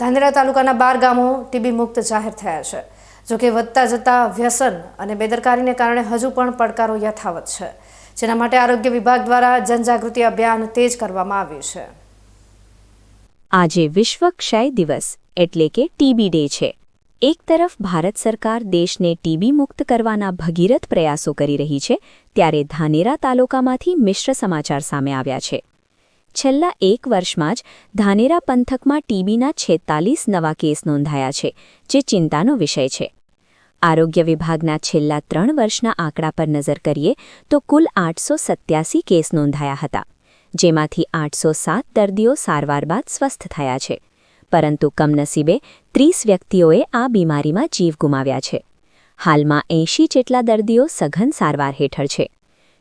ધાનેરા તાલુકાના 12 ગામો ટીબી મુક્ત જાહેર થયા છે। જો કે વધતા જતા વ્યસન અને બેદરકારીને કારણે હજુ પણ પડકારો યથાવત છે, જેના માટે આરોગ્ય વિભાગ દ્વારા જનજાગૃતિ અભિયાન તેજ કરવામાં આવ્યું છે। આજે વિશ્વ ક્ષય દિવસ એટલે કે ટીબી ડે છે। એક તરફ ભારત સરકાર દેશને ટીબી મુક્ત કરવાના ભગીરથ પ્રયાસો કરી રહી છે, ત્યારે ધાનેરા તાલુકામાંથી મિશ્ર સમાચાર સામે આવ્યા છે। છેલ્લા એક વર્ષમાં જ ધાનેરા પંથકમાં ટીબીના 46 નવા કેસ નોંધાયા છે, જે ચિંતાનો વિષય છે। આરોગ્ય વિભાગના છેલ્લા 3 વર્ષના આંકડા પર નજર કરીએ તો કુલ 887 કેસ નોંધાયા હતા, જેમાંથી 807 દર્દીઓ સારવાર બાદ સ્વસ્થ થયા છે, પરંતુ કમનસીબે 30 વ્યક્તિઓએ આ બીમારીમાં જીવ ગુમાવ્યા છે। હાલમાં 80 જેટલા દર્દીઓ સઘન સારવાર હેઠળ છે।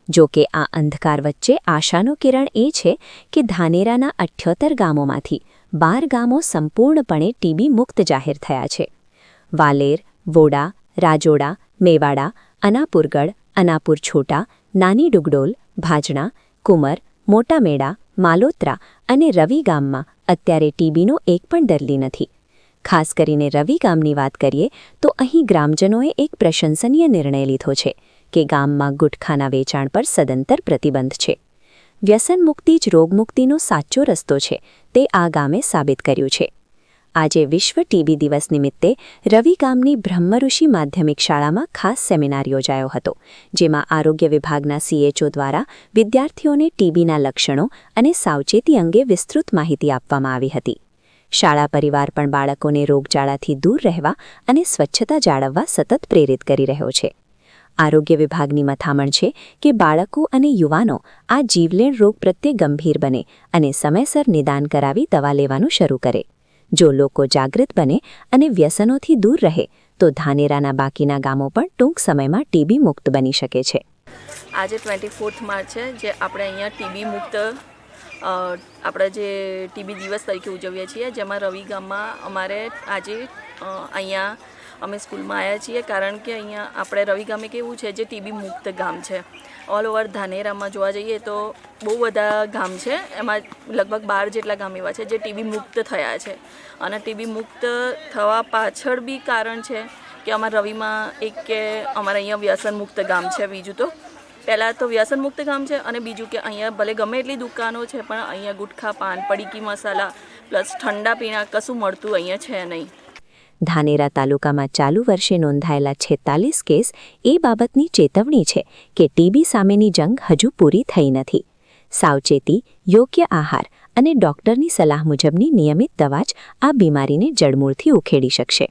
જો કે આ અંધકાર વચ્ચે આશાનું કિરણ એ છે કે ધાનેરાના 78 ગામોમાંથી 12 ગામો સંપૂર્ણપણે ટીબી મુક્ત જાહેર થયા છે। વાલેર, વોડા, રાજોડા, મેવાડા, અનાપુરગઢ, અનાપુર છોટા, નાની ડુગડોલ, ભાજણા, કુમર, મોટા મેડા, માલોત્રા અને રવિ ગામમાં અત્યારે ટીબીનો એક પણ દર્દી નથી। ખાસ કરીને રવિ ગામની વાત કરીએ તો અહીં ગ્રામજનોએ એક પ્રશંસનીય નિર્ણય લીધો છે કે ગામમાં ગુટખાના વેચાણ પર સદંતર પ્રતિબંધ છે। વ્યસન મુક્તિ જ રોગમુક્તિનો સાચો રસ્તો છે, તે આ ગામે સાબિત કર્યું છે। આજે વિશ્વ ટીબી દિવસ નિમિત્તે રવિ ગામની બ્રહ્મઋષિ માધ્યમિક શાળામાં ખાસ સેમિનાર યોજાયો હતો, જેમાં આરોગ્ય વિભાગના CHO દ્વારા વિદ્યાર્થીઓને ટીબીના લક્ષણો અને સાવચેતી અંગે વિસ્તૃત માહિતી આપવામાં આવી હતી। શાળા પરિવાર પણ બાળકોને રોગચાળાથી દૂર રહેવા અને સ્વચ્છતા જાળવવા સતત પ્રેરિત કરી રહ્યો છે। આરોગ્ય વિભાગની મથામણ છે કે બાળકો અને યુવાનો આ જીવલેણ રોગ પ્રત્યે ગંભીર બને અને સમયસર નિદાન કરાવી દવા લેવાનું શરૂ કરે। જો લોકો જાગૃત બને અને વ્યસનોથી દૂર રહે તો ધાનેરાના બાકીના ગામો પણ ટૂંક સમયમાં ટીબી મુક્ત બની શકે છે। આજે 24 માર્ચ છે, જે આપણે અહીંયા ટીબી મુક્ત આપણે જે ટીબી દિવસ તરીકે ઉજવીએ છીએ, જેમાં રવિ ગામમાં અમારે આજે અહીંયા અમે સ્કૂલમાં આવ્યા છીએ, કારણ કે અહીંયા આપણે રવિ ગામે કેવું છે, જે ટીબી મુક્ત ગામ છે। ઓલ ઓવર ધાનેરામાં જોવા જઈએ તો બહુ બધા ગામ છે, એમાં લગભગ 12 જેટલા ગામ એવા છે જે ટીબી મુક્ત થયા છે। અને ટીબી મુક્ત થવા પાછળ બી કારણ છે કે અમારા રવિમાં એક કે અમારા અહીંયા વ્યસન મુક્ત ગામ છે। બીજું તો પહેલાં તો વ્યસન મુક્ત ગામ છે, અને બીજું કે અહીંયા ભલે ગમે એટલી દુકાનો છે, પણ અહીંયા ગુટખા, પાન, પડીકી મસાલા પ્લસ ઠંડા પીણા કશું મળતું અહીંયા છે નહીં। ધાનેરા તાલુકામાં ચાલુ વર્ષે નોંધાયેલા 46 કેસ એ બાબતની ચેતવણી છે કે ટીબી સામેની જંગ હજુ પૂરી થઈ નથી। સાવચેતી, યોગ્ય આહાર અને ડોક્ટરની સલાહ મુજબની નિયમિત દવા જ આ બીમારીને જડમૂળથી ઉખેડી શકશે।